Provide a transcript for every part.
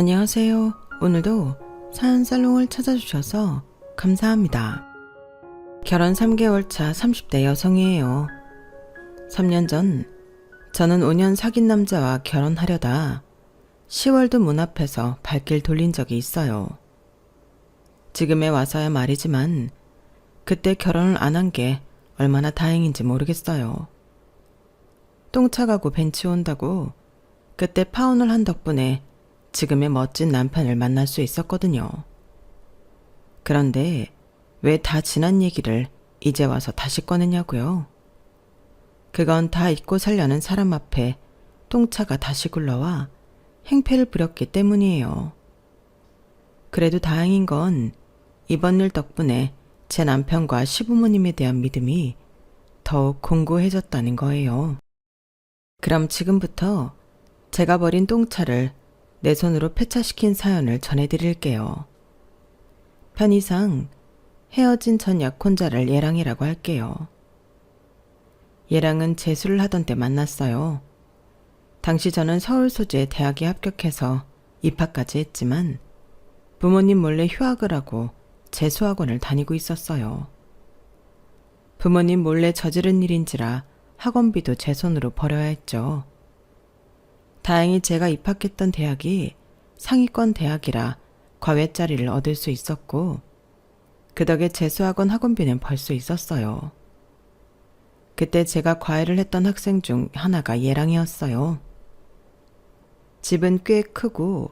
안녕하세요. 오늘도 사연살롱을 찾아주셔서 감사합니다. 결혼 3개월 차 30대 여성이에요. 3년 전 저는 5년 사귄 남자와 결혼하려다 10월도 문 앞에서 발길 돌린 적이 있어요. 지금에 와서야 말이지만 그때 결혼을 안 한 게 얼마나 다행인지 모르겠어요. 똥차 가고 벤치 온다고 그때 파혼을 한 덕분에 지금의 멋진 남편을 만날 수 있었거든요. 그런데 왜 다 지난 얘기를 이제 와서 다시 꺼내냐고요? 그건 다 잊고 살려는 사람 앞에 똥차가 다시 굴러와 행패를 부렸기 때문이에요. 그래도 다행인 건 이번 일 덕분에 제 남편과 시부모님에 대한 믿음이 더욱 공고해졌다는 거예요. 그럼 지금부터 제가 버린 똥차를 내 손으로 폐차시킨 사연을 전해드릴게요. 편의상 헤어진 전 약혼자를 예랑이라고 할게요. 예랑은 재수를 하던 때 만났어요. 당시 저는 서울 소재 대학에 합격해서 입학까지 했지만 부모님 몰래 휴학을 하고 재수학원을 다니고 있었어요. 부모님 몰래 저지른 일인지라 학원비도 제 손으로 벌여야 했죠. 다행히 제가 입학했던 대학이 상위권 대학이라 과외자리를 얻을 수 있었고 그 덕에 재수학원 학원비는 벌 수 있었어요. 그때 제가 과외를 했던 학생 중 하나가 예랑이었어요. 집은 꽤 크고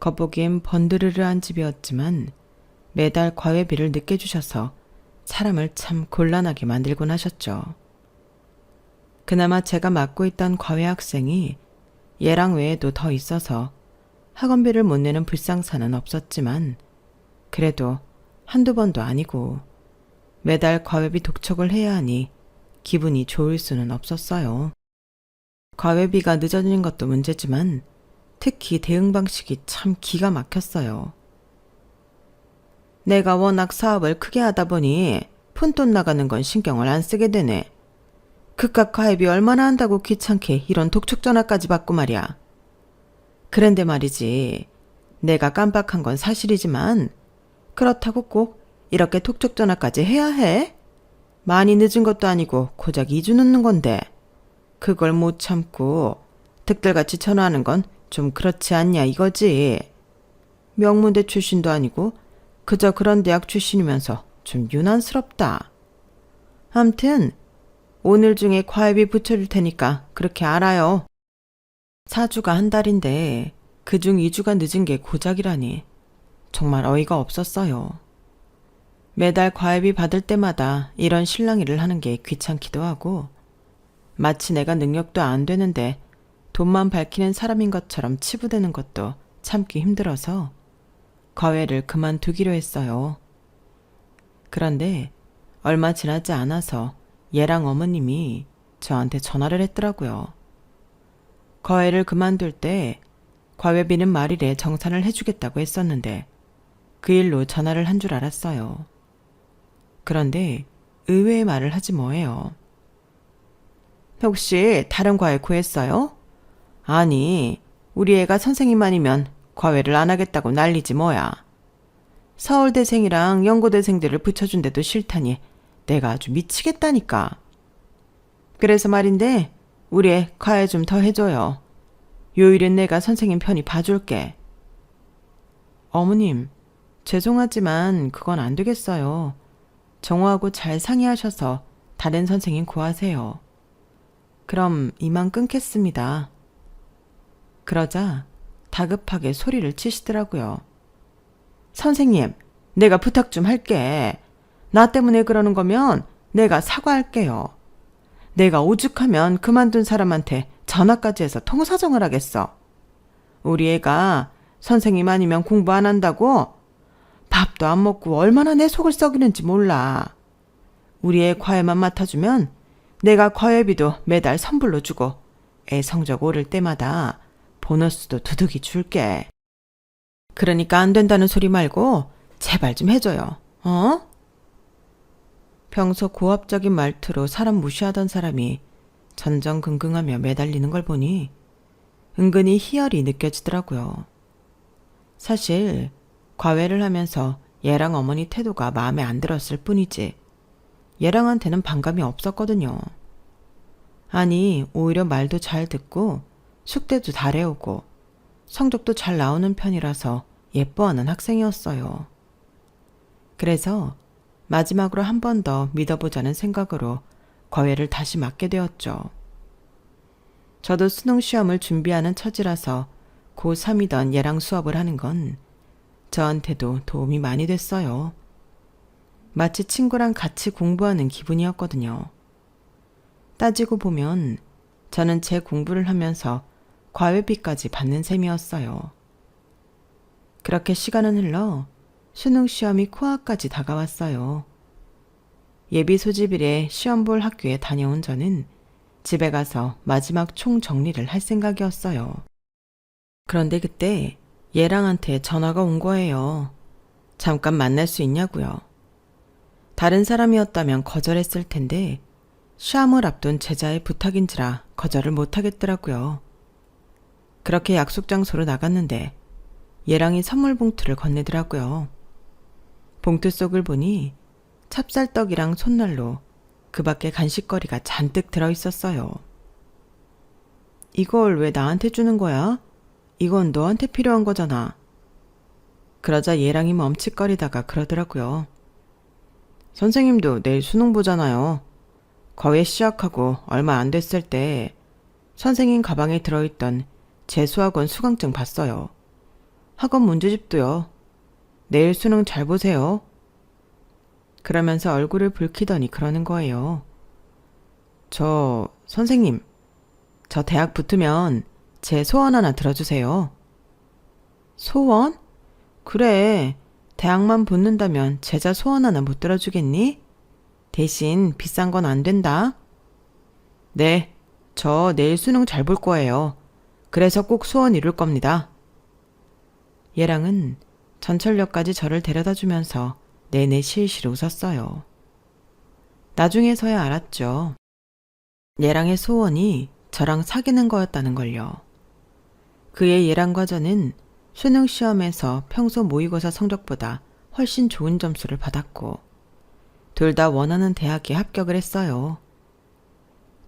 겉보기엔 번드르르한 집이었지만 매달 과외비를 늦게 주셔서 사람을 참 곤란하게 만들곤 하셨죠. 그나마 제가 맡고 있던 과외 학생이 예랑 외에도 더 있어서 학원비를 못 내는 불상사는 없었지만 그래도 한두 번도 아니고 매달 과외비 독촉을 해야 하니 기분이 좋을 수는 없었어요. 과외비가 늦어지는 것도 문제지만 특히 대응 방식이 참 기가 막혔어요. 내가 워낙 사업을 크게 하다 보니 푼돈 나가는 건 신경을 안 쓰게 되네. 그깟 과외비 얼마나 한다고 귀찮게 이런 독촉 전화까지 받고 말이야. 그런데 말이지, 내가 깜빡한 건 사실이지만 그렇다고 꼭 이렇게 독촉 전화까지 해야 해? 많이 늦은 것도 아니고 고작 2주 늦는 건데 그걸 못 참고 득달같이 전화하는 건 좀 그렇지 않냐 이거지. 명문대 출신도 아니고 그저 그런 대학 출신이면서 좀 유난스럽다. 암튼 오늘 중에 과외비 붙여줄 테니까 그렇게 알아요. 사주가 한 달인데 그중 2주가 늦은 게 고작이라니 정말 어이가 없었어요. 매달 과외비 받을 때마다 이런 실랑이를 하는 게 귀찮기도 하고 마치 내가 능력도 안 되는데 돈만 밝히는 사람인 것처럼 치부되는 것도 참기 힘들어서 과외를 그만두기로 했어요. 그런데 얼마 지나지 않아서 예랑 어머님이 저한테 전화를 했더라고요. 과외를 그만둘 때 과외비는 말일에 정산을 해주겠다고 했었는데 그 일로 전화를 한 줄 알았어요. 그런데 의외의 말을 하지 뭐예요. 혹시 다른 과외 구했어요? 아니, 우리 애가 선생님 아니면 과외를 안 하겠다고 난리지 뭐야. 서울대생이랑 연고대생들을 붙여준데도 싫다니 내가 아주 미치겠다니까. 그래서 말인데 우리 애 과외 좀 더 해줘요. 요일은 내가 선생님 편히 봐줄게. 어머님, 죄송하지만 그건 안 되겠어요. 정호하고 잘 상의하셔서 다른 선생님 구하세요. 그럼 이만 끊겠습니다. 그러자 다급하게 소리를 치시더라고요. 선생님, 내가 부탁 좀 할게. 나 때문에 그러는 거면 내가 사과할게요. 내가 오죽하면 그만둔 사람한테 전화까지 해서 통사정을 하겠어. 우리 애가 선생님 아니면 공부 안 한다고? 밥도 안 먹고 얼마나 내 속을 썩이는지 몰라. 우리 애 과외만 맡아주면 내가 과외비도 매달 선불로 주고 애 성적 오를 때마다 보너스도 두둑이 줄게. 그러니까 안 된다는 소리 말고 제발 좀 해줘요. 어? 평소 고압적인 말투로 사람 무시하던 사람이 전전긍긍하며 매달리는 걸 보니 은근히 희열이 느껴지더라고요. 사실 과외를 하면서 얘랑 어머니 태도가 마음에 안 들었을 뿐이지 얘랑한테는 반감이 없었거든요. 아니, 오히려 말도 잘 듣고 숙제도 잘 해오고 성적도 잘 나오는 편이라서 예뻐하는 학생이었어요. 그래서 마지막으로 한 번 더 믿어보자는 생각으로 과외를 다시 맡게 되었죠. 저도 수능 시험을 준비하는 처지라서 고3이던 얘랑 수업을 하는 건 저한테도 도움이 많이 됐어요. 마치 친구랑 같이 공부하는 기분이었거든요. 따지고 보면 저는 제 공부를 하면서 과외비까지 받는 셈이었어요. 그렇게 시간은 흘러 수능 시험이 코앞까지 다가왔어요. 예비 소집일에 시험 볼 학교에 다녀온 저는 집에 가서 마지막 총정리를 할 생각이었어요. 그런데 그때 얘랑한테 전화가 온 거예요. 잠깐 만날 수 있냐고요. 다른 사람이었다면 거절했을 텐데 시험을 앞둔 제자의 부탁인지라 거절을 못하겠더라고요. 그렇게 약속 장소로 나갔는데 얘랑이 선물 봉투를 건네더라고요. 봉투 속을 보니 찹쌀떡이랑 손난로, 그 밖에 간식거리가 잔뜩 들어있었어요. 이걸 왜 나한테 주는 거야? 이건 너한테 필요한 거잖아. 그러자 얘랑이 멈칫거리다가 그러더라고요. 선생님도 내일 수능 보잖아요. 과외 시작하고 얼마 안 됐을 때 선생님 가방에 들어있던 제 수학원 수강증 봤어요. 학원 문제집도요. 내일 수능 잘 보세요. 그러면서 얼굴을 붉히더니 그러는 거예요. 선생님, 저 대학 붙으면 제 소원 하나 들어주세요. 소원? 그래, 대학만 붙는다면 제자 소원 하나 못 들어주겠니? 대신 비싼 건 안 된다. 네, 저 내일 수능 잘 볼 거예요. 그래서 꼭 소원 이룰 겁니다. 얘랑은 전철역까지 저를 데려다 주면서 내내 실실 웃었어요. 나중에서야 알았죠. 얘랑의 소원이 저랑 사귀는 거였다는 걸요. 그의 얘랑과 저는 수능 시험에서 평소 모의고사 성적보다 훨씬 좋은 점수를 받았고 둘 다 원하는 대학에 합격을 했어요.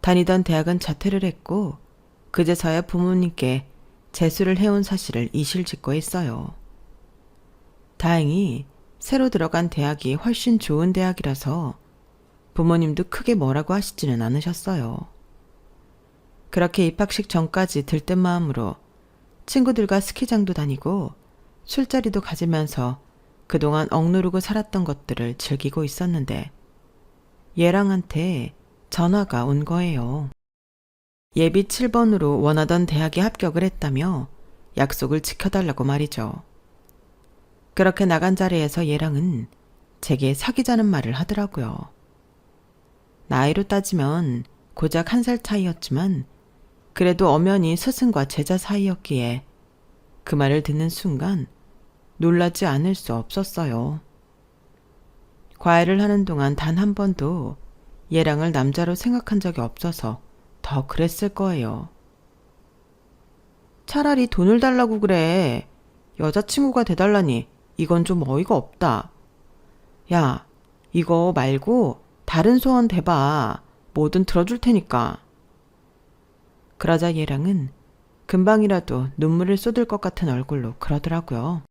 다니던 대학은 자퇴를 했고 그제서야 부모님께 재수를 해온 사실을 이실직고 했어요. 다행히 새로 들어간 대학이 훨씬 좋은 대학이라서 부모님도 크게 뭐라고 하시지는 않으셨어요. 그렇게 입학식 전까지 들뜬 마음으로 친구들과 스키장도 다니고 술자리도 가지면서 그동안 억누르고 살았던 것들을 즐기고 있었는데 얘랑한테 전화가 온 거예요. 예비 7번으로 원하던 대학에 합격을 했다며 약속을 지켜달라고 말이죠. 그렇게 나간 자리에서 얘랑은 제게 사귀자는 말을 하더라고요. 나이로 따지면 고작 1살 차이였지만 그래도 엄연히 스승과 제자 사이였기에 그 말을 듣는 순간 놀라지 않을 수 없었어요. 과외를 하는 동안 단 한 번도 얘랑을 남자로 생각한 적이 없어서 더 그랬을 거예요. 차라리 돈을 달라고 그래. 여자친구가 돼달라니 이건 좀 어이가 없다. 야, 이거 말고 다른 소원 대봐. 뭐든 들어줄 테니까. 그러자 얘랑은 금방이라도 눈물을 쏟을 것 같은 얼굴로 그러더라고요.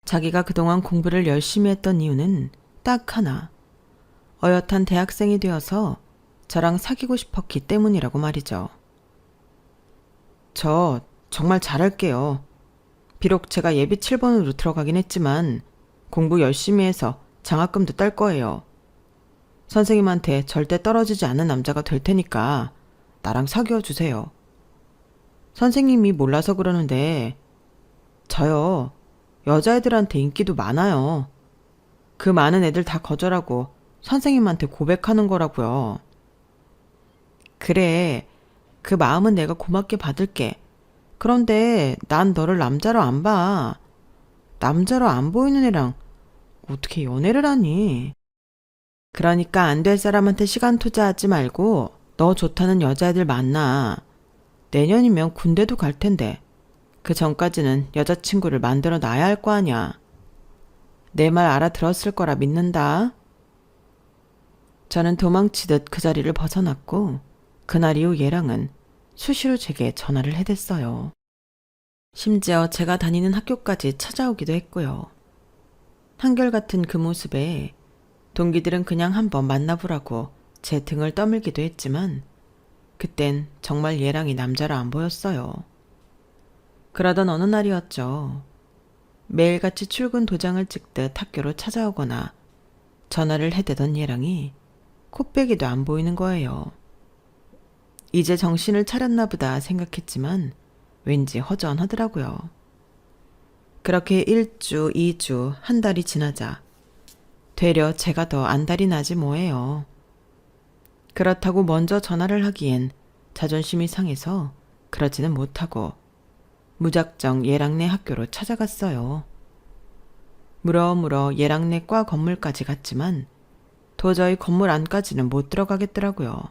자기가 그동안 공부를 열심히 했던 이유는 딱 하나. 어엿한 대학생이 되어서 저랑 사귀고 싶었기 때문이라고 말이죠. 저 정말 잘할게요. 비록 제가 예비 7번으로 들어가긴 했지만 공부 열심히 해서 장학금도 딸 거예요. 선생님한테 절대 떨어지지 않는 남자가 될 테니까 나랑 사귀어 주세요. 선생님이 몰라서 그러는데 저요, 여자애들한테 인기도 많아요. 그 많은 애들 다 거절하고 선생님한테 고백하는 거라고요. 그래, 그 마음은 내가 고맙게 받을게. 그런데 난 너를 남자로 안 봐. 남자로 안 보이는 애랑 어떻게 연애를 하니? 그러니까 안 될 사람한테 시간 투자하지 말고 너 좋다는 여자애들 만나. 내년이면 군대도 갈 텐데 그 전까지는 여자친구를 만들어 놔야 할 거 아냐. 내 말 알아들었을 거라 믿는다. 저는 도망치듯 그 자리를 벗어났고 그날 이후 얘랑은 수시로 제게 전화를 해댔어요. 심지어 제가 다니는 학교까지 찾아오기도 했고요. 한결같은 그 모습에 동기들은 그냥 한번 만나보라고 제 등을 떠밀기도 했지만 그땐 정말 얘랑이 남자라 안 보였어요. 그러던 어느 날이었죠. 매일같이 출근 도장을 찍듯 학교로 찾아오거나 전화를 해대던 얘랑이 코빼기도 안 보이는 거예요. 이제 정신을 차렸나 보다 생각했지만 왠지 허전하더라고요. 그렇게 1주, 2주, 한 달이 지나자 되려 제가 더 안달이 나지 뭐예요. 그렇다고 먼저 전화를 하기엔 자존심이 상해서 그러지는 못하고 무작정 얘랑네 학교로 찾아갔어요. 물어물어 얘랑네 과 건물까지 갔지만 도저히 건물 안까지는 못 들어가겠더라고요.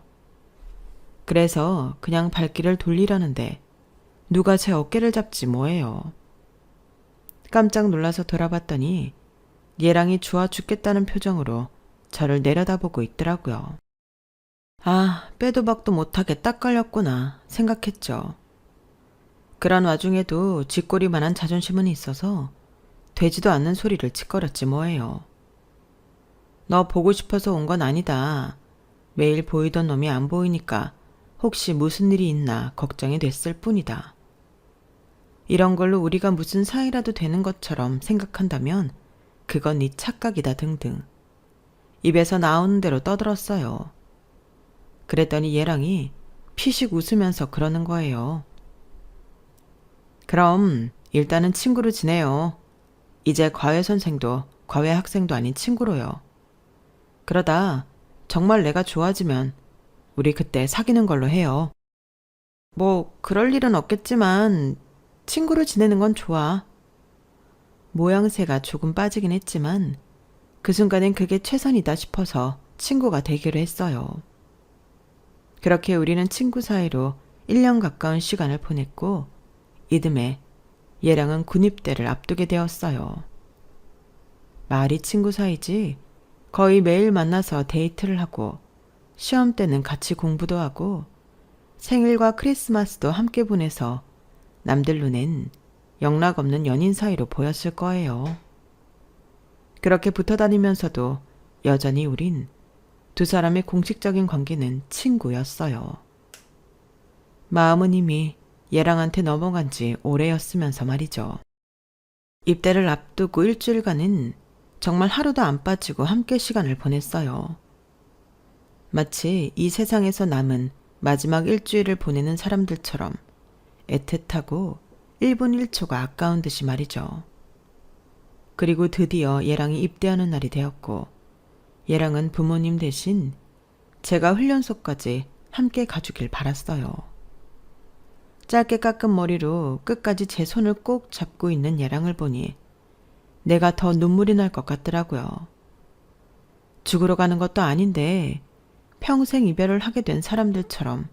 그래서 그냥 발길을 돌리려는데 누가 제 어깨를 잡지 뭐예요. 깜짝 놀라서 돌아봤더니 얘랑이 좋아 죽겠다는 표정으로 저를 내려다보고 있더라고요. 아, 빼도 박도 못하게 딱 걸렸구나 생각했죠. 그런 와중에도 쥐꼬리만한 자존심은 있어서 되지도 않는 소리를 짓거렸지 뭐예요. 너 보고 싶어서 온 건 아니다. 매일 보이던 놈이 안 보이니까 혹시 무슨 일이 있나 걱정이 됐을 뿐이다. 이런 걸로 우리가 무슨 사이라도 되는 것처럼 생각한다면 그건 네 착각이다 등등. 입에서 나오는 대로 떠들었어요. 그랬더니 얘랑이 피식 웃으면서 그러는 거예요. 그럼 일단은 친구로 지내요. 이제 과외 선생도 과외 학생도 아닌 친구로요. 그러다 정말 내가 좋아지면 우리 그때 사귀는 걸로 해요. 뭐 그럴 일은 없겠지만 친구로 지내는 건 좋아. 모양새가 조금 빠지긴 했지만 그 순간엔 그게 최선이다 싶어서 친구가 되기로 했어요. 그렇게 우리는 친구 사이로 1년 가까운 시간을 보냈고 이듬해 얘랑은 군입대를 앞두게 되었어요. 말이 친구 사이지 거의 매일 만나서 데이트를 하고 시험 때는 같이 공부도 하고 생일과 크리스마스도 함께 보내서 남들 눈엔 영락없는 연인 사이로 보였을 거예요. 그렇게 붙어 다니면서도 여전히 우린 두 사람의 공식적인 관계는 친구였어요. 마음은 이미 얘랑한테 넘어간 지 오래였으면서 말이죠. 입대를 앞두고 일주일간은 정말 하루도 안 빠지고 함께 시간을 보냈어요. 마치 이 세상에서 남은 마지막 일주일을 보내는 사람들처럼 애틋하고 1분 1초가 아까운 듯이 말이죠. 그리고 드디어 얘랑이 입대하는 날이 되었고 얘랑은 부모님 대신 제가 훈련소까지 함께 가주길 바랐어요. 짧게 깎은 머리로 끝까지 제 손을 꼭 잡고 있는 얘랑을 보니 내가 더 눈물이 날 것 같더라고요. 죽으러 가는 것도 아닌데 평생 이별을 하게 된 사람들처럼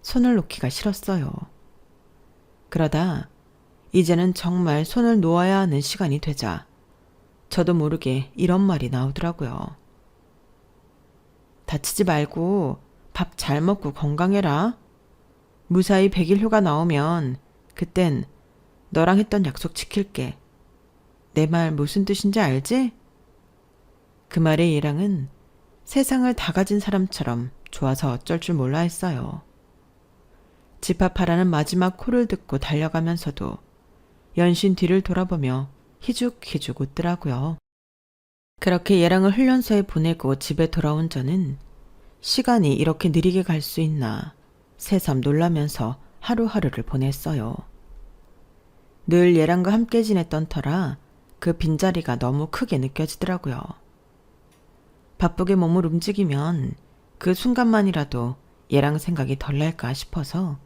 손을 놓기가 싫었어요. 그러다 이제는 정말 손을 놓아야 하는 시간이 되자 저도 모르게 이런 말이 나오더라고요. 다치지 말고 밥 잘 먹고 건강해라. 무사히 100일 휴가 나오면 그땐 너랑 했던 약속 지킬게. 내 말 무슨 뜻인지 알지? 그 말에 얘랑은 세상을 다 가진 사람처럼 좋아서 어쩔 줄 몰라 했어요. 집합하라는 마지막 콜을 듣고 달려가면서도 연신 뒤를 돌아보며 희죽희죽 웃더라고요. 그렇게 얘랑을 훈련소에 보내고 집에 돌아온 저는 시간이 이렇게 느리게 갈 수 있나 새삼 놀라면서 하루하루를 보냈어요. 늘 얘랑과 함께 지냈던 터라 그 빈자리가 너무 크게 느껴지더라고요. 바쁘게 몸을 움직이면 그 순간만이라도 얘랑 생각이 덜 날까 싶어서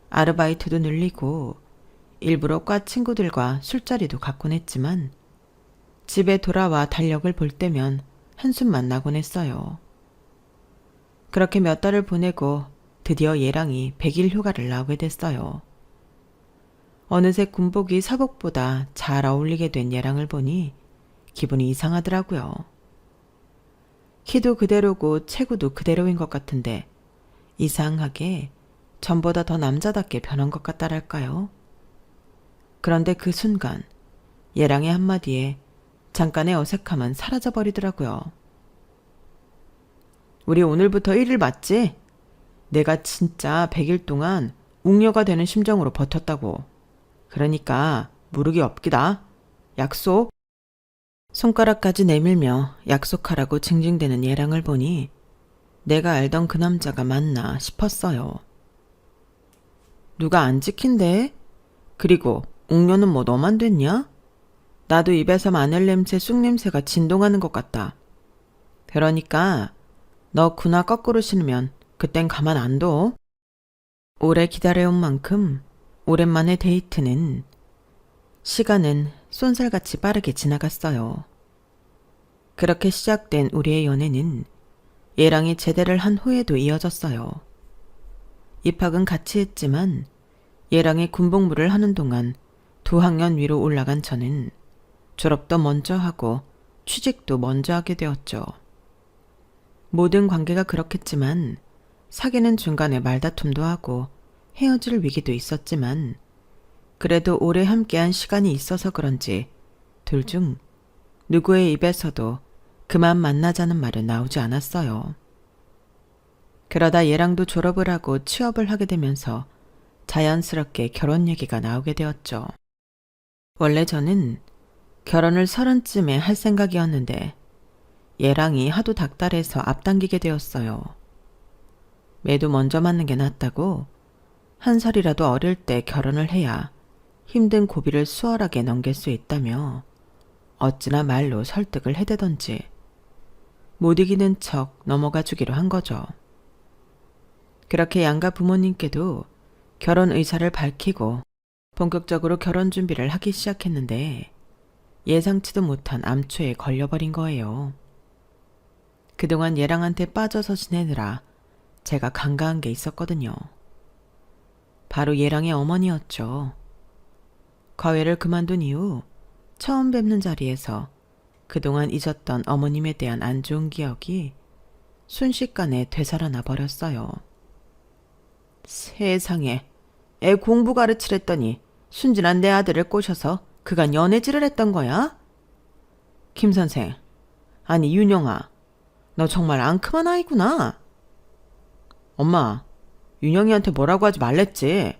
아르바이트도 늘리고 일부러 과 친구들과 술자리도 갖곤 했지만 집에 돌아와 달력을 볼 때면 한숨만 나곤 했어요. 그렇게 몇 달을 보내고 드디어 얘랑이 100일 휴가를 나오게 됐어요. 어느새 군복이 사복보다 잘 어울리게 된 얘랑을 보니 기분이 이상하더라고요. 키도 그대로고 체구도 그대로인 것 같은데 이상하게 전보다 더 남자답게 변한 것 같다랄까요? 그런데 그 순간 얘랑의 한마디에 잠깐의 어색함은 사라져버리더라고요. 우리 오늘부터 1일 맞지? 내가 진짜 100일 동안 웅녀가 되는 심정으로 버텼다고. 그러니까 무르기 없기다. 약속. 손가락까지 내밀며 약속하라고 징징대는 얘랑을 보니 내가 알던 그 남자가 맞나 싶었어요. 누가 안 지킨대? 그리고 웅녀는 뭐 너만 됐냐? 나도 입에서 마늘 냄새, 쑥 냄새가 진동하는 것 같다. 그러니까 너 군화 거꾸로 신으면 그땐 가만 안 둬. 오래 기다려온 만큼 오랜만에 데이트는 시간은 쏜살같이 빠르게 지나갔어요. 그렇게 시작된 우리의 연애는 얘랑이 제대를 한 후에도 이어졌어요. 입학은 같이 했지만 얘랑이 군복무를 하는 동안 2학년 위로 올라간 저는 졸업도 먼저 하고 취직도 먼저 하게 되었죠. 모든 관계가 그렇겠지만 사귀는 중간에 말다툼도 하고 헤어질 위기도 있었지만 그래도 오래 함께한 시간이 있어서 그런지 둘 중 누구의 입에서도 그만 만나자는 말은 나오지 않았어요. 그러다 얘랑도 졸업을 하고 취업을 하게 되면서 자연스럽게 결혼 얘기가 나오게 되었죠. 원래 저는 결혼을 30쯤에 할 생각이었는데 얘랑이 하도 닥달해서 앞당기게 되었어요. 매도 먼저 맞는 게 낫다고 1살이라도 어릴 때 결혼을 해야 힘든 고비를 수월하게 넘길 수 있다며 어찌나 말로 설득을 해대던지 못 이기는 척 넘어가 주기로 한 거죠. 그렇게 양가 부모님께도 결혼 의사를 밝히고 본격적으로 결혼 준비를 하기 시작했는데 예상치도 못한 암초에 걸려버린 거예요. 그동안 얘랑한테 빠져서 지내느라 제가 간과한 게 있었거든요. 바로 얘랑의 어머니였죠. 과외를 그만둔 이후 처음 뵙는 자리에서 그동안 잊었던 어머님에 대한 안 좋은 기억이 순식간에 되살아나 버렸어요. 세상에, 애 공부 가르치랬더니 순진한 내 아들을 꼬셔서 그간 연애질을 했던 거야? 김 선생, 아니 윤영아, 너 정말 앙큼한 아이구나. 엄마, 윤영이한테 뭐라고 하지 말랬지.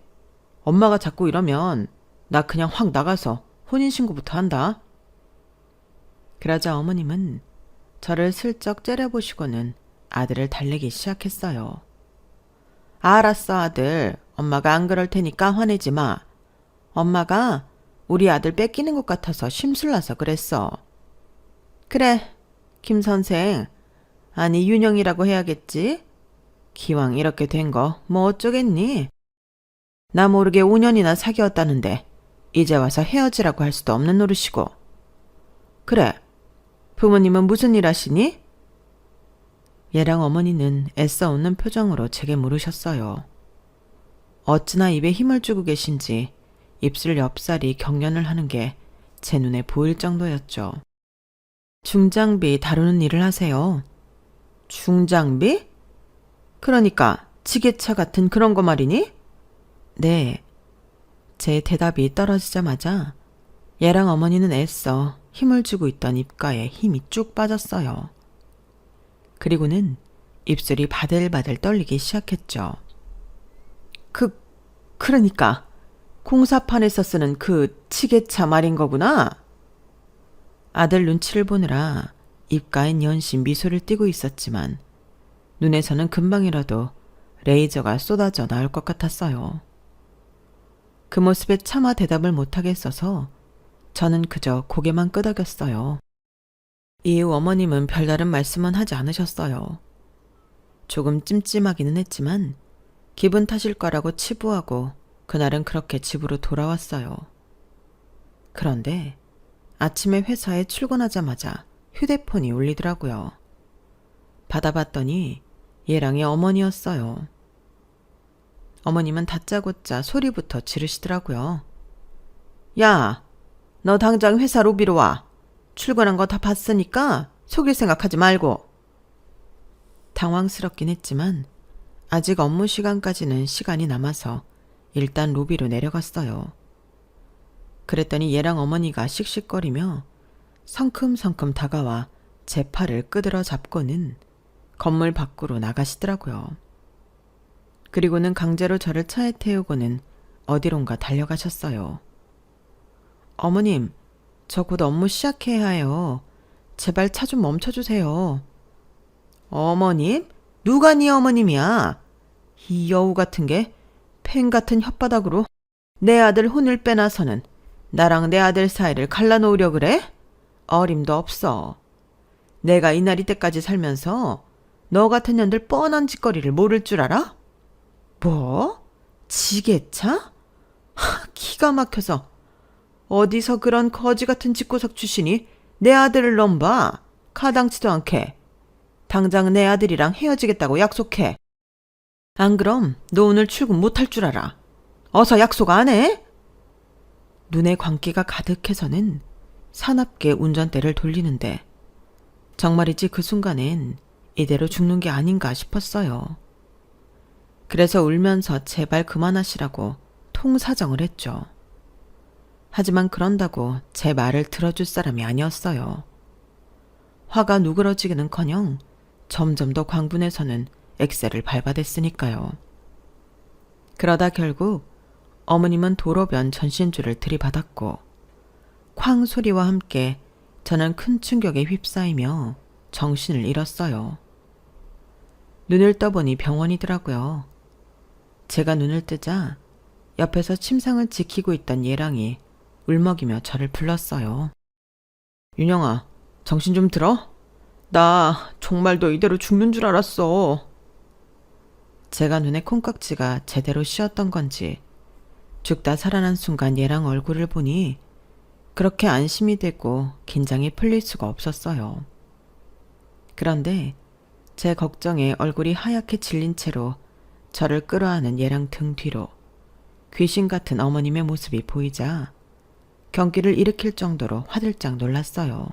엄마가 자꾸 이러면 나 그냥 확 나가서 혼인신고부터 한다. 그러자 어머님은 저를 슬쩍 째려보시고는 아들을 달래기 시작했어요. 알았어 아들, 엄마가 안 그럴 테니까 화내지 마. 엄마가 우리 아들 뺏기는 것 같아서 심술나서 그랬어. 그래, 김 선생, 아니 윤영이라고 해야겠지? 기왕 이렇게 된 거 뭐 어쩌겠니? 나 모르게 5년이나 사귀었다는데 이제 와서 헤어지라고 할 수도 없는 노릇이고. 그래, 부모님은 무슨 일 하시니? 얘랑 어머니는 애써 웃는 표정으로 제게 물으셨어요. 어찌나 입에 힘을 주고 계신지 입술 옆살이 경련을 하는 게 제 눈에 보일 정도였죠. 중장비 다루는 일을 하세요. 중장비? 그러니까 지게차 같은 그런 거 말이니? 네. 제 대답이 떨어지자마자 얘랑 어머니는 애써 힘을 주고 있던 입가에 힘이 쭉 빠졌어요. 그리고는 입술이 바들바들 떨리기 시작했죠. 그러니까 공사판에서 쓰는 그 치게차 말인 거구나. 아들 눈치를 보느라 입가엔 연신 미소를 띠고 있었지만 눈에서는 금방이라도 레이저가 쏟아져 나올 것 같았어요. 그 모습에 차마 대답을 못하겠어서 저는 그저 고개만 끄덕였어요. 이후 어머님은 별다른 말씀은 하지 않으셨어요. 조금 찜찜하기는 했지만 기분 탓일 거라고 치부하고 그날은 그렇게 집으로 돌아왔어요. 그런데 아침에 회사에 출근하자마자 휴대폰이 울리더라고요. 받아봤더니 얘랑의 어머니였어요. 어머님은 다짜고짜 소리부터 지르시더라고요. 야, 너 당장 회사 로비로 와. 출근한 거 다 봤으니까 속일 생각하지 말고. 당황스럽긴 했지만 아직 업무 시간까지는 시간이 남아서 일단 로비로 내려갔어요. 그랬더니 얘랑 어머니가 씩씩거리며 성큼성큼 다가와 제 팔을 끄드러 잡고는 건물 밖으로 나가시더라고요. 그리고는 강제로 저를 차에 태우고는 어디론가 달려가셨어요. 어머님, 저 곧 업무 시작해야 해요. 제발 차 좀 멈춰주세요. 어머님? 누가 네 어머님이야? 이 여우 같은 게 펜 같은 혓바닥으로 내 아들 혼을 빼놔서는 나랑 내 아들 사이를 갈라놓으려 그래? 어림도 없어. 내가 이날이 때까지 살면서 너 같은 년들 뻔한 짓거리를 모를 줄 알아? 뭐? 지게차? 기가 막혀서 어디서 그런 거지 같은 집구석 출신이 내 아들을 넘봐. 가당치도 않게. 당장 내 아들이랑 헤어지겠다고 약속해. 안 그럼 너 오늘 출근 못할 줄 알아. 어서 약속 안 해? 눈에 광기가 가득해서는 사납게 운전대를 돌리는데 정말이지 그 순간엔 이대로 죽는 게 아닌가 싶었어요. 그래서 울면서 제발 그만하시라고 통사정을 했죠. 하지만 그런다고 제 말을 들어줄 사람이 아니었어요. 화가 누그러지기는커녕 점점 더 광분해서는 엑셀을 밟아댔으니까요. 그러다 결국 어머님은 도로변 전신줄을 들이받았고 쾅 소리와 함께 저는 큰 충격에 휩싸이며 정신을 잃었어요. 눈을 떠보니 병원이더라고요. 제가 눈을 뜨자 옆에서 침상을 지키고 있던 예랑이 울먹이며 저를 불렀어요. 윤영아, 정신 좀 들어? 나 정말 너 이대로 죽는 줄 알았어. 제가 눈에 콩깍지가 제대로 씌었던 건지 죽다 살아난 순간 얘랑 얼굴을 보니 그렇게 안심이 되고 긴장이 풀릴 수가 없었어요. 그런데 제 걱정에 얼굴이 하얗게 질린 채로 저를 끌어안은 얘랑 등 뒤로 귀신 같은 어머님의 모습이 보이자 경기를 일으킬 정도로 화들짝 놀랐어요.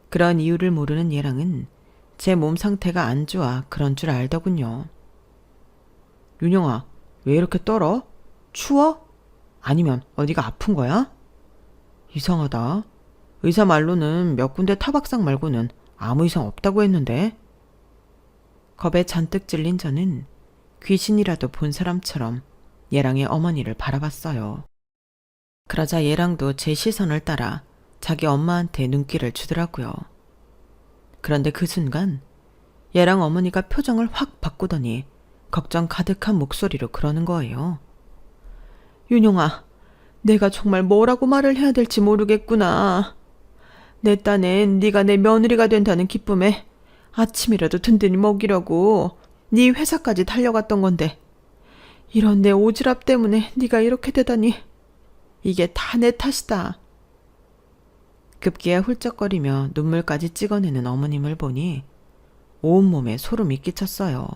그런 이유를 모르는 얘랑은 제 몸 상태가 안 좋아 그런 줄 알더군요. 윤영아, 왜 이렇게 떨어? 추워? 아니면 어디가 아픈 거야? 이상하다. 의사 말로는 몇 군데 타박상 말고는 아무 이상 없다고 했는데. 겁에 잔뜩 질린 저는 귀신이라도 본 사람처럼 예랑의 어머니를 바라봤어요. 그러자 예랑도 제 시선을 따라 자기 엄마한테 눈길을 주더라고요. 그런데 그 순간 예랑 어머니가 표정을 확 바꾸더니 걱정 가득한 목소리로 그러는 거예요. 윤영아, 내가 정말 뭐라고 말을 해야 될지 모르겠구나. 내 딴엔 네가 내 며느리가 된다는 기쁨에 아침이라도 든든히 먹이려고 네 회사까지 달려갔던 건데 이런 내 오지랖 때문에 네가 이렇게 되다니. 이게 다 내 탓이다. 급기야 훌쩍거리며 눈물까지 찍어내는 어머님을 보니 온몸에 소름이 끼쳤어요.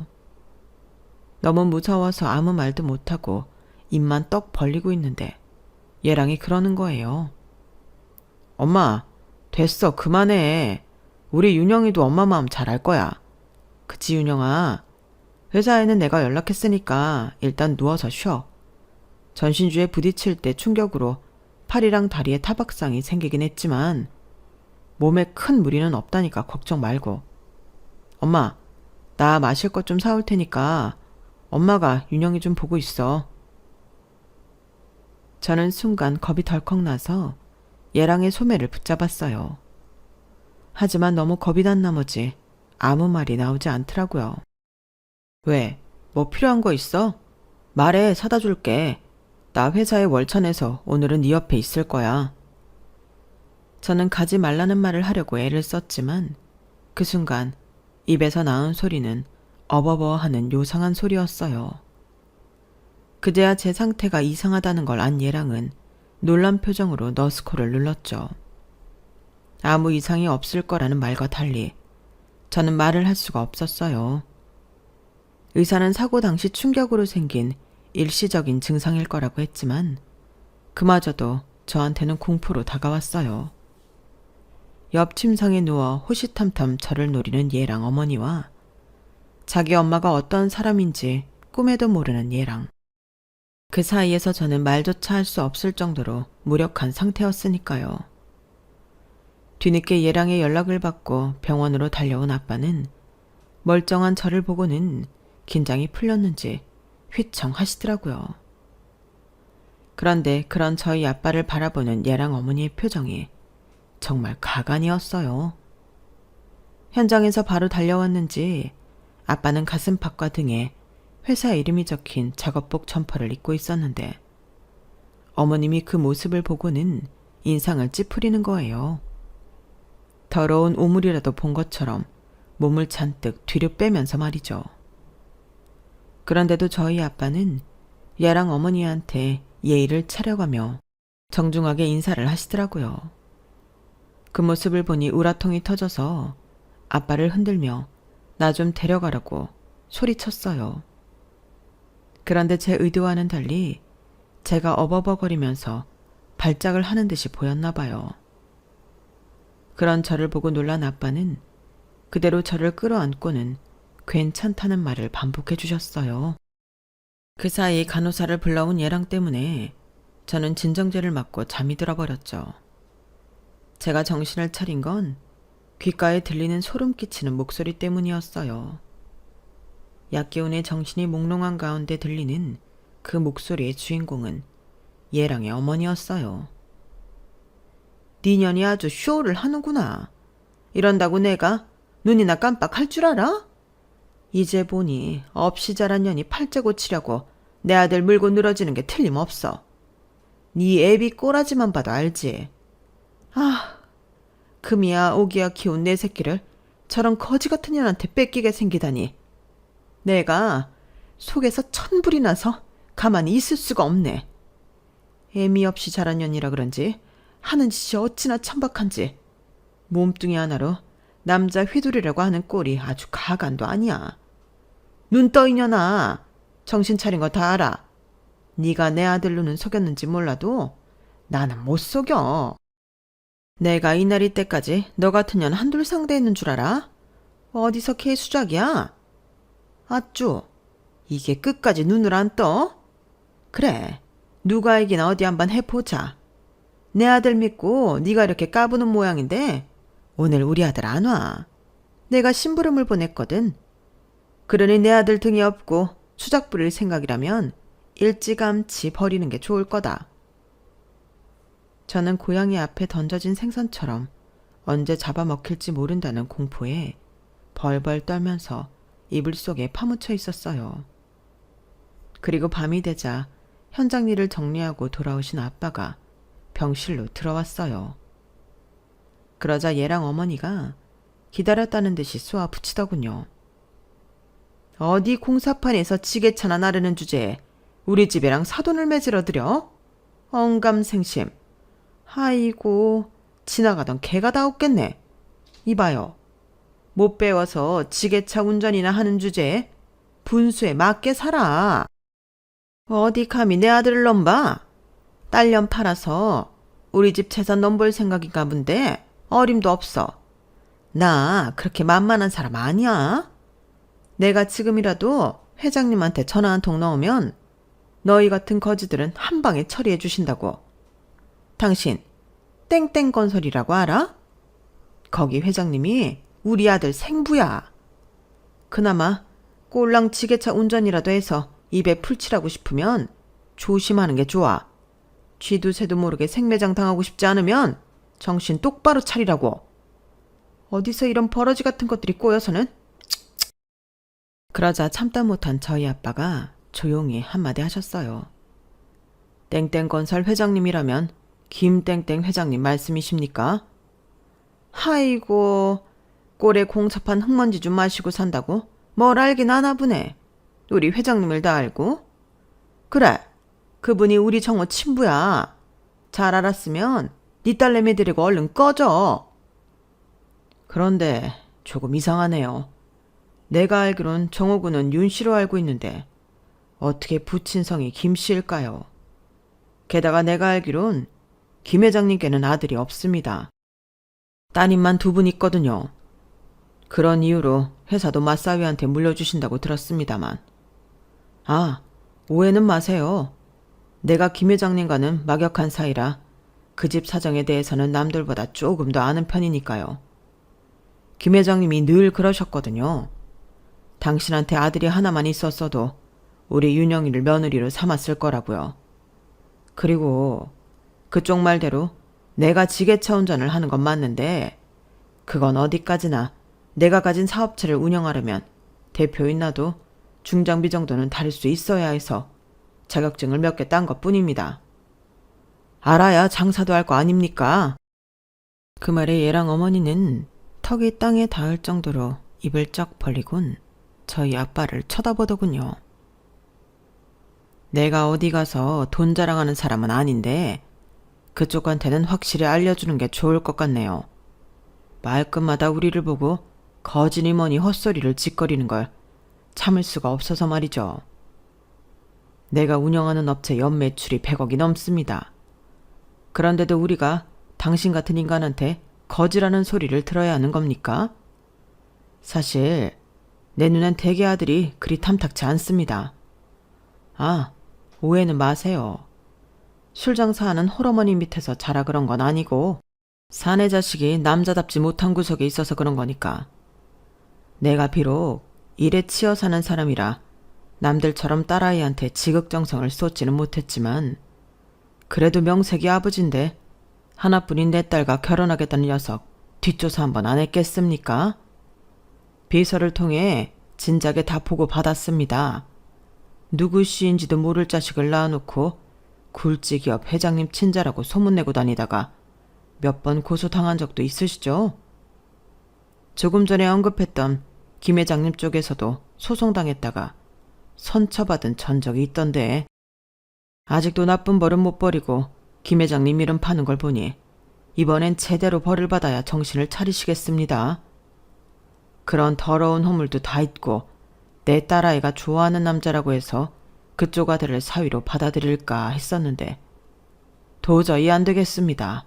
너무 무서워서 아무 말도 못하고 입만 떡 벌리고 있는데 얘랑이 그러는 거예요. 엄마, 됐어. 그만해. 우리 윤영이도 엄마 마음 잘 알 거야. 그치, 윤영아? 회사에는 내가 연락했으니까 일단 누워서 쉬어. 전신주에 부딪힐 때 충격으로 팔이랑 다리에 타박상이 생기긴 했지만 몸에 큰 무리는 없다니까 걱정 말고. 엄마, 나 마실 것 좀 사올 테니까 엄마가 윤영이 좀 보고 있어. 저는 순간 겁이 덜컥 나서 예랑의 소매를 붙잡았어요. 하지만 너무 겁이 난 나머지 아무 말이 나오지 않더라고요. 왜? 뭐 필요한 거 있어? 말해, 사다 줄게. 나 회사에 월차 내서 오늘은 네 옆에 있을 거야. 저는 가지 말라는 말을 하려고 애를 썼지만 그 순간 입에서 나온 소리는 어버버 하는 요상한 소리였어요. 그제야 제 상태가 이상하다는 걸 안 예랑은 놀란 표정으로 너스코를 눌렀죠. 아무 이상이 없을 거라는 말과 달리 저는 말을 할 수가 없었어요. 의사는 사고 당시 충격으로 생긴 일시적인 증상일 거라고 했지만 그마저도 저한테는 공포로 다가왔어요. 옆 침상에 누워 호시탐탐 저를 노리는 얘랑 어머니와 자기 엄마가 어떤 사람인지 꿈에도 모르는 얘랑. 그 사이에서 저는 말조차 할 수 없을 정도로 무력한 상태였으니까요. 뒤늦게 얘랑의 연락을 받고 병원으로 달려온 아빠는 멀쩡한 저를 보고는 긴장이 풀렸는지 휘청 하시더라고요. 그런데 그런 저희 아빠를 바라보는 얘랑 어머니의 표정이 정말 가관이었어요. 현장에서 바로 달려왔는지 아빠는 가슴팍과 등에 회사 이름이 적힌 작업복 점퍼를 입고 있었는데 어머님이 그 모습을 보고는 인상을 찌푸리는 거예요. 더러운 오물이라도 본 것처럼 몸을 잔뜩 뒤로 빼면서 말이죠. 그런데도 저희 아빠는 얘랑 어머니한테 예의를 차려가며 정중하게 인사를 하시더라고요. 그 모습을 보니 우라통이 터져서 아빠를 흔들며 나 좀 데려가라고 소리쳤어요. 그런데 제 의도와는 달리 제가 어버버거리면서 발작을 하는 듯이 보였나 봐요. 그런 저를 보고 놀란 아빠는 그대로 저를 끌어안고는 괜찮다는 말을 반복해 주셨어요. 그 사이 간호사를 불러온 얘랑 때문에 저는 진정제를 맞고 잠이 들어버렸죠. 제가 정신을 차린 건 귓가에 들리는 소름 끼치는 목소리 때문이었어요. 약기운에 정신이 몽롱한 가운데 들리는 그 목소리의 주인공은 얘랑의 어머니였어요. 니년이 아주 쇼를 하는구나. 이런다고 내가 눈이나 깜빡할 줄 알아? 이제 보니 없이 자란 년이 팔자 고치려고 내 아들 물고 늘어지는 게 틀림없어. 네 애비 꼬라지만 봐도 알지. 아, 금이야 오기야 키운 내 새끼를 저런 거지 같은 년한테 뺏기게 생기다니. 내가 속에서 천불이 나서 가만히 있을 수가 없네. 애미 없이 자란 년이라 그런지 하는 짓이 어찌나 천박한지 몸뚱이 하나로 남자 휘두르려고 하는 꼴이 아주 가관도 아니야. 눈 떠 이년아. 정신 차린 거 다 알아. 네가 내 아들 눈은 속였는지 몰라도 나는 못 속여. 내가 이날이 때까지 너 같은 년 한둘 상대했는 줄 알아? 어디서 개수작이야? 아쭈, 이게 끝까지 눈을 안 떠? 그래, 누가 이기나 어디 한번 해보자. 내 아들 믿고 네가 이렇게 까부는 모양인데 오늘 우리 아들 안 와. 내가 심부름을 보냈거든. 그러니 내 아들 등이 없고 수작 부릴 생각이라면 일찌감치 버리는 게 좋을 거다. 저는 고양이 앞에 던져진 생선처럼 언제 잡아먹힐지 모른다는 공포에 벌벌 떨면서 이불 속에 파묻혀 있었어요. 그리고 밤이 되자 현장 일을 정리하고 돌아오신 아빠가 병실로 들어왔어요. 그러자 얘랑 어머니가 기다렸다는 듯이 쏘아 붙이더군요. 어디 공사판에서 지게차나 나르는 주제에 우리 집이랑 사돈을 맺으러 들여? 엉감생심. 아이고, 지나가던 개가 다 없겠네. 이봐요. 못 배워서 지게차 운전이나 하는 주제에 분수에 맞게 살아. 어디 감히 내 아들을 넘봐? 딸년 팔아서 우리 집 재산 넘볼 생각인가 본데 어림도 없어. 나 그렇게 만만한 사람 아니야. 내가 지금이라도 회장님한테 전화 한 통 넣으면 너희 같은 거지들은 한 방에 처리해 주신다고. 당신 땡땡건설이라고 알아? 거기 회장님이 우리 아들 생부야. 그나마 꼴랑 지게차 운전이라도 해서 입에 풀칠하고 싶으면 조심하는 게 좋아. 쥐도 새도 모르게 생매장 당하고 싶지 않으면 정신 똑바로 차리라고. 어디서 이런 버러지 같은 것들이 꼬여서는. 그러자 참다 못한 저희 아빠가 조용히 한마디 하셨어요. 땡땡건설 회장님이라면 김땡땡 회장님 말씀이십니까? 아이고, 꼴에 공사판 흙먼지 좀 마시고 산다고 뭘 알긴 아나 보네. 우리 회장님을 다 알고. 그래, 그분이 우리 정호 친부야. 잘 알았으면 네 딸내미 데리고 얼른 꺼져. 그런데 조금 이상하네요. 내가 알기론 정호군은 윤씨로 알고 있는데 어떻게 부친성이 김씨일까요? 게다가 내가 알기론 김 회장님께는 아들이 없습니다. 따님만 두 분 있거든요. 그런 이유로 회사도 맞사위한테 물려주신다고 들었습니다만. 아, 오해는 마세요. 내가 김 회장님과는 막역한 사이라 그 집 사정에 대해서는 남들보다 조금 더 아는 편이니까요. 김 회장님이 늘 그러셨거든요. 당신한테 아들이 하나만 있었어도 우리 윤영이를 며느리로 삼았을 거라고요. 그리고 그쪽 말대로 내가 지게차 운전을 하는 건 맞는데 그건 어디까지나 내가 가진 사업체를 운영하려면 대표인 나도 중장비 정도는 다룰 수 있어야 해서 자격증을 몇 개 딴 것뿐입니다. 알아야 장사도 할 거 아닙니까? 그 말에 얘랑 어머니는 턱이 땅에 닿을 정도로 입을 쩍 벌리곤 저희 아빠를 쳐다보더군요. 내가 어디 가서 돈 자랑하는 사람은 아닌데 그쪽한테는 확실히 알려주는 게 좋을 것 같네요. 말끝마다 우리를 보고 거지니 뭐니 헛소리를 짓거리는 걸 참을 수가 없어서 말이죠. 내가 운영하는 업체 연매출이 100억이 넘습니다. 그런데도 우리가 당신 같은 인간한테 거지라는 소리를 들어야 하는 겁니까? 사실 내 눈엔 대개 아들이 그리 탐탁치 않습니다. 아, 오해는 마세요. 술 장사하는 홀어머니 밑에서 자라 그런 건 아니고 사내 자식이 남자답지 못한 구석에 있어서 그런 거니까. 내가 비록 일에 치여 사는 사람이라 남들처럼 딸아이한테 지극정성을 쏟지는 못했지만 그래도 명색이 아버지인데 하나뿐인 내 딸과 결혼하겠다는 녀석 뒷조사 한번 안 했겠습니까? 비서를 통해 진작에 다 보고받았습니다. 누구 씨인지도 모를 자식을 낳아놓고 굴지기업 회장님 친자라고 소문내고 다니다가 몇 번 고소당한 적도 있으시죠? 조금 전에 언급했던 김 회장님 쪽에서도 소송당했다가 선처받은 전적이 있던데 아직도 나쁜 벌은 못 버리고 김 회장님 이름 파는 걸 보니 이번엔 제대로 벌을 받아야 정신을 차리시겠습니다. 그런 더러운 허물도 다 잊고 내 딸아이가 좋아하는 남자라고 해서 그쪽 아들을 사위로 받아들일까 했었는데 도저히 안 되겠습니다.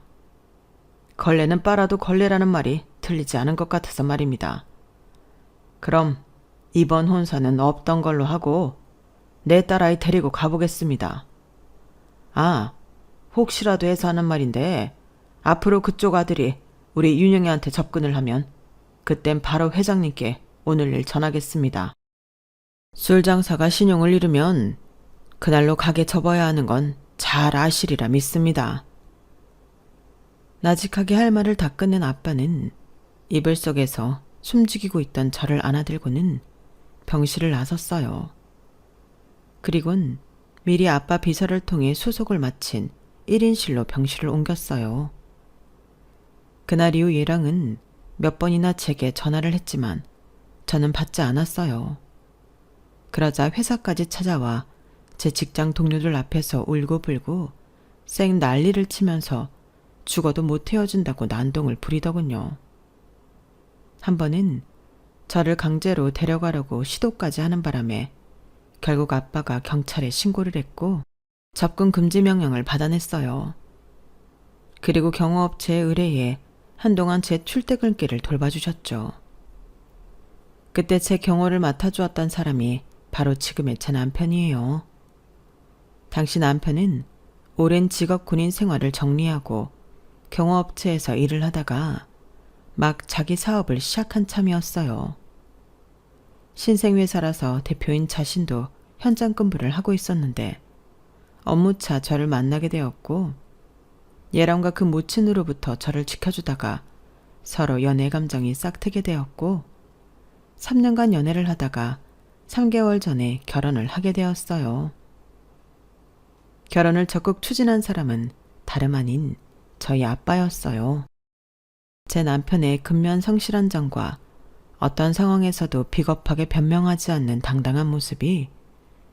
걸레는 빨아도 걸레라는 말이 틀리지 않은 것 같아서 말입니다. 그럼 이번 혼사는 없던 걸로 하고 내 딸아이 데리고 가보겠습니다. 아, 혹시라도 해서 하는 말인데 앞으로 그쪽 아들이 우리 윤영이한테 접근을 하면 그땐 바로 회장님께 오늘 일 전하겠습니다. 술 장사가 신용을 잃으면 그날로 가게 접어야 하는 건 잘 아시리라 믿습니다. 나직하게 할 말을 다 끝낸 아빠는 이불 속에서 숨죽이고 있던 저를 안아들고는 병실을 나섰어요. 그리곤 미리 아빠 비서를 통해 수속을 마친 1인실로 병실을 옮겼어요. 그날 이후 얘랑은 몇 번이나 제게 전화를 했지만 저는 받지 않았어요. 그러자 회사까지 찾아와 제 직장 동료들 앞에서 울고불고 쌩 난리를 치면서 죽어도 못 헤어진다고 난동을 부리더군요. 한 번은 저를 강제로 데려가려고 시도까지 하는 바람에 결국 아빠가 경찰에 신고를 했고 접근 금지 명령을 받아냈어요. 그리고 경호업체에 의뢰해 한동안 제 출퇴근길을 돌봐주셨죠. 그때 제 경호를 맡아주었던 사람이 바로 지금의 제 남편이에요. 당시 남편은 오랜 직업 군인 생활을 정리하고 경호업체에서 일을 하다가 막 자기 사업을 시작한 참이었어요. 신생회사라서 대표인 자신도 현장 근무를 하고 있었는데 업무차 저를 만나게 되었고 예람과 그 모친으로부터 저를 지켜주다가 서로 연애 감정이 싹트게 되었고 3년간 연애를 하다가 3개월 전에 결혼을 하게 되었어요. 결혼을 적극 추진한 사람은 다름 아닌 저희 아빠였어요. 제 남편의 근면 성실한 점과 어떤 상황에서도 비겁하게 변명하지 않는 당당한 모습이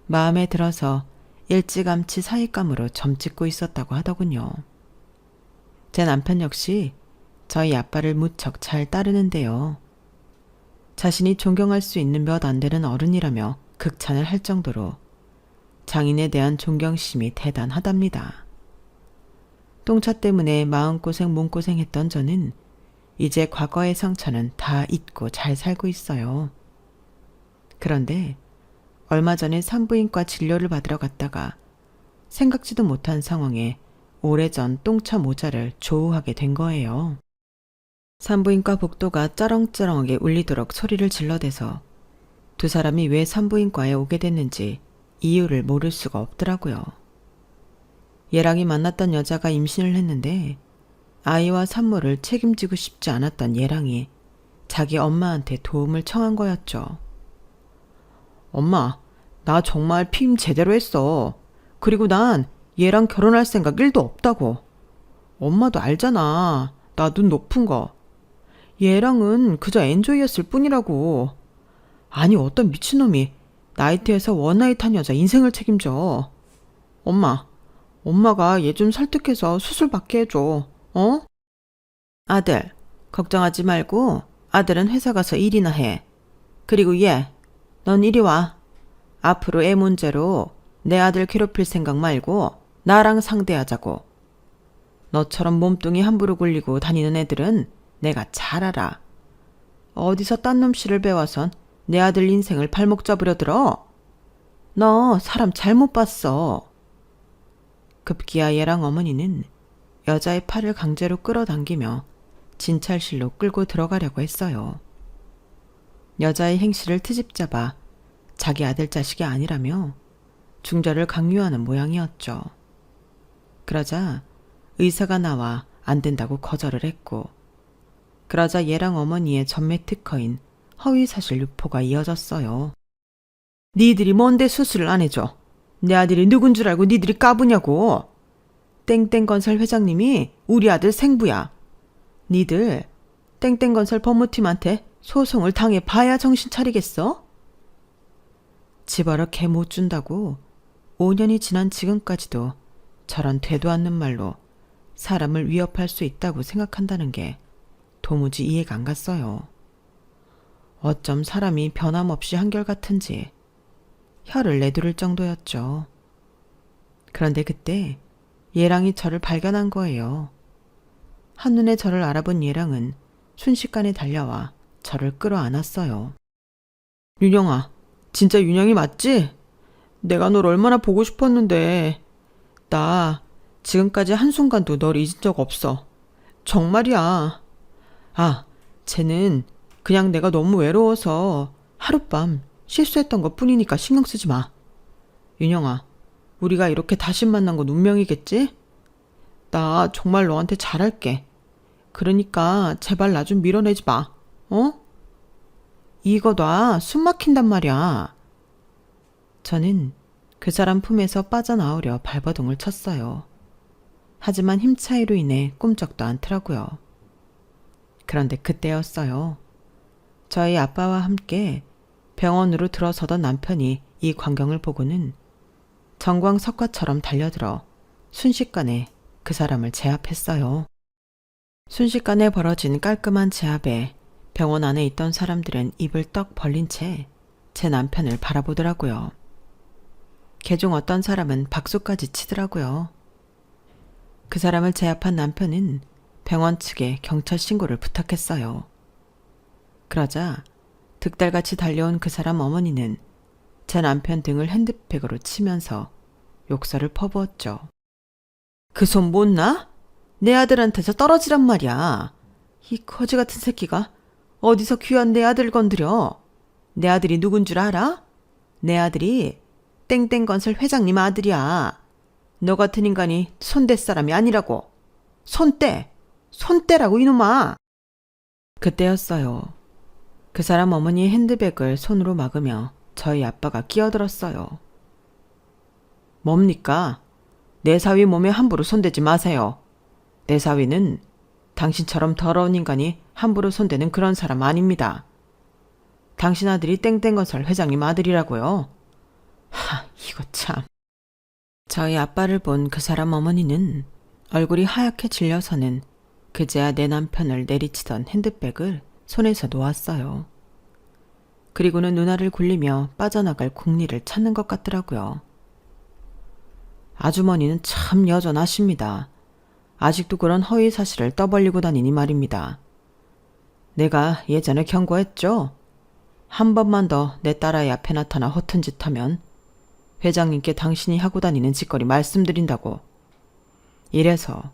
마음에 들어서 일찌감치 사익감으로 점찍고 있었다고 하더군요. 제 남편 역시 저희 아빠를 무척 잘 따르는데요. 자신이 존경할 수 있는 몇 안 되는 어른이라며 극찬을 할 정도로 장인에 대한 존경심이 대단하답니다. 똥차 때문에 마음고생 몸고생했던 저는 이제 과거의 상처는 다 잊고 잘 살고 있어요. 그런데 얼마 전에 산부인과 진료를 받으러 갔다가 생각지도 못한 상황에 오래전 똥차 모자를 조우하게 된 거예요. 산부인과 복도가 쩌렁쩌렁하게 울리도록 소리를 질러대서 두 사람이 왜 산부인과에 오게 됐는지 이유를 모를 수가 없더라고요. 얘랑이 만났던 여자가 임신을 했는데 아이와 산모를 책임지고 싶지 않았던 얘랑이 자기 엄마한테 도움을 청한 거였죠. 엄마, 나 정말 피임 제대로 했어. 그리고 난 얘랑 결혼할 생각 1도 없다고. 엄마도 알잖아. 나 눈 높은 거. 얘랑은 그저 엔조이였을 뿐이라고. 아니 어떤 미친놈이 나이트에서 원나잇 한 여자 인생을 책임져. 엄마가 얘 좀 설득해서 수술 받게 해줘. 어? 아들, 걱정하지 말고 아들은 회사 가서 일이나 해. 그리고 얘, 넌 이리 와. 앞으로 애 문제로 내 아들 괴롭힐 생각 말고 나랑 상대하자고. 너처럼 몸뚱이 함부로 굴리고 다니는 애들은 내가 잘 알아. 어디서 딴 놈씨를 배워선 내 아들 인생을 발목 잡으려 들어? 너 사람 잘못 봤어. 급기야 얘랑 어머니는 여자의 팔을 강제로 끌어당기며 진찰실로 끌고 들어가려고 했어요. 여자의 행실을 트집잡아 자기 아들 자식이 아니라며 중절을 강요하는 모양이었죠. 그러자 의사가 나와 안 된다고 거절을 했고, 그러자 얘랑 어머니의 전매 특허인 허위사실 유포가 이어졌어요. 니들이 뭔데 수술을 안 해줘? 내 아들이 누군 줄 알고 니들이 까부냐고. 땡땡건설 회장님이 우리 아들 생부야. 니들 땡땡건설 법무팀한테 소송을 당해봐야 정신 차리겠어? 집어러 개 못 준다고 5년이 지난 지금까지도 저런 되도 않는 말로 사람을 위협할 수 있다고 생각한다는 게 도무지 이해가 안 갔어요. 어쩜 사람이 변함없이 한결같은지 혀를 내두를 정도였죠. 그런데 그때 예랑이 저를 발견한 거예요. 한눈에 저를 알아본 예랑은 순식간에 달려와 저를 끌어안았어요. 윤영아, 진짜 윤영이 맞지? 내가 널 얼마나 보고 싶었는데. 나 지금까지 한순간도 널 잊은 적 없어. 정말이야. 아, 쟤는 그냥 내가 너무 외로워서 하룻밤 실수했던 것 뿐이니까 신경 쓰지 마. 윤영아, 우리가 이렇게 다시 만난 건 운명이겠지? 나 정말 너한테 잘할게. 그러니까 제발 나 좀 밀어내지 마. 어? 이거 놔. 숨 막힌단 말이야. 저는 그 사람 품에서 빠져나오려 발버둥을 쳤어요. 하지만 힘 차이로 인해 꼼짝도 않더라고요. 그런데 그때였어요. 저희 아빠와 함께 병원으로 들어서던 남편이 이 광경을 보고는 정광석화처럼 달려들어 순식간에 그 사람을 제압했어요. 순식간에 벌어진 깔끔한 제압에 병원 안에 있던 사람들은 입을 떡 벌린 채 제 남편을 바라보더라고요. 개중 어떤 사람은 박수까지 치더라고요. 그 사람을 제압한 남편은 병원 측에 경찰 신고를 부탁했어요. 그러자 득달같이 달려온 그 사람 어머니는 제 남편 등을 핸드백으로 치면서 욕설을 퍼부었죠. 그 손 못 나? 내 아들한테서 떨어지란 말이야. 이 거지 같은 새끼가 어디서 귀한 내 아들 건드려? 내 아들이 누군 줄 알아? 내 아들이 땡땡건설 회장님 아들이야. 너 같은 인간이 손댈 사람이 아니라고. 손대라고 이놈아. 그때였어요. 그 사람 어머니의 핸드백을 손으로 막으며 저희 아빠가 끼어들었어요. 뭡니까? 내 사위 몸에 함부로 손대지 마세요. 내 사위는 당신처럼 더러운 인간이 함부로 손대는 그런 사람 아닙니다. 당신 아들이 땡땡건설 회장님 아들이라고요. 이거 참. 저희 아빠를 본 그 사람 어머니는 얼굴이 하얗게 질려서는 그제야 내 남편을 내리치던 핸드백을 손에서 놓았어요. 그리고는 누나를 굴리며 빠져나갈 궁리를 찾는 것 같더라고요. 아주머니는 참 여전하십니다. 아직도 그런 허위 사실을 떠벌리고 다니니 말입니다. 내가 예전에 경고했죠? 한 번만 더 내 딸아이 앞에 나타나 허튼 짓 하면 회장님께 당신이 하고 다니는 짓거리 말씀드린다고. 이래서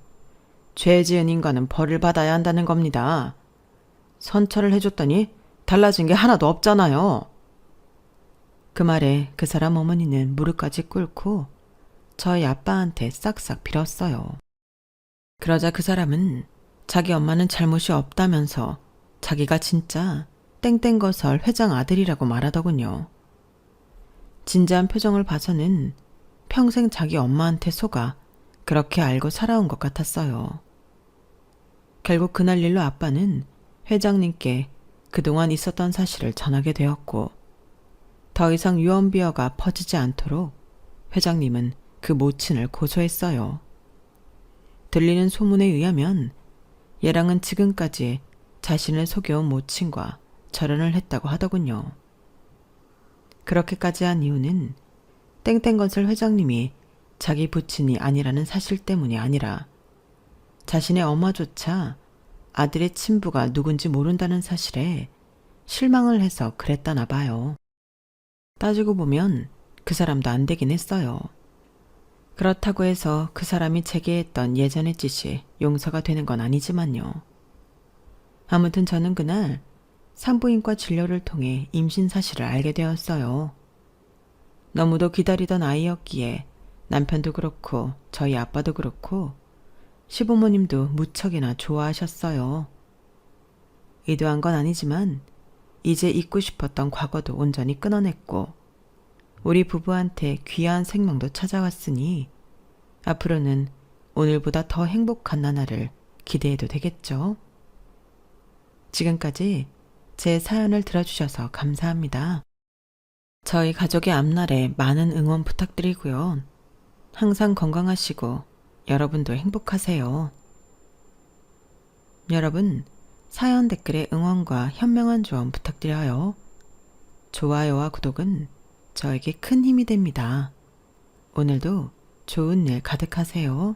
죄 지은 인간은 벌을 받아야 한다는 겁니다. 선처를 해줬더니 달라진 게 하나도 없잖아요. 그 말에 그 사람 어머니는 무릎까지 꿇고 저희 아빠한테 싹싹 빌었어요. 그러자 그 사람은 자기 엄마는 잘못이 없다면서 자기가 진짜 땡땡거설 회장 아들이라고 말하더군요. 진지한 표정을 봐서는 평생 자기 엄마한테 속아 그렇게 알고 살아온 것 같았어요. 결국 그날 일로 아빠는 회장님께 그동안 있었던 사실을 전하게 되었고, 더 이상 유언비어가 퍼지지 않도록 회장님은 그 모친을 고소했어요. 들리는 소문에 의하면 얘랑은 지금까지 자신을 속여온 모친과 절연을 했다고 하더군요. 그렇게까지 한 이유는 땡땡건설 회장님이 자기 부친이 아니라는 사실 때문이 아니라 자신의 엄마조차 아들의 친부가 누군지 모른다는 사실에 실망을 해서 그랬다나 봐요. 따지고 보면 그 사람도 안 되긴 했어요. 그렇다고 해서 그 사람이 제기했던 예전의 짓이 용서가 되는 건 아니지만요. 아무튼 저는 그날 산부인과 진료를 통해 임신 사실을 알게 되었어요. 너무도 기다리던 아이였기에 남편도 그렇고 저희 아빠도 그렇고 시부모님도 무척이나 좋아하셨어요. 의도한 건 아니지만 이제 잊고 싶었던 과거도 온전히 끊어냈고 우리 부부한테 귀한 생명도 찾아왔으니 앞으로는 오늘보다 더 행복한 나날을 기대해도 되겠죠? 지금까지 제 사연을 들어주셔서 감사합니다. 저희 가족의 앞날에 많은 응원 부탁드리고요. 항상 건강하시고 여러분도 행복하세요. 여러분, 사연 댓글에 응원과 현명한 조언 부탁드려요. 좋아요와 구독은 저에게 큰 힘이 됩니다. 오늘도 좋은 일 가득하세요.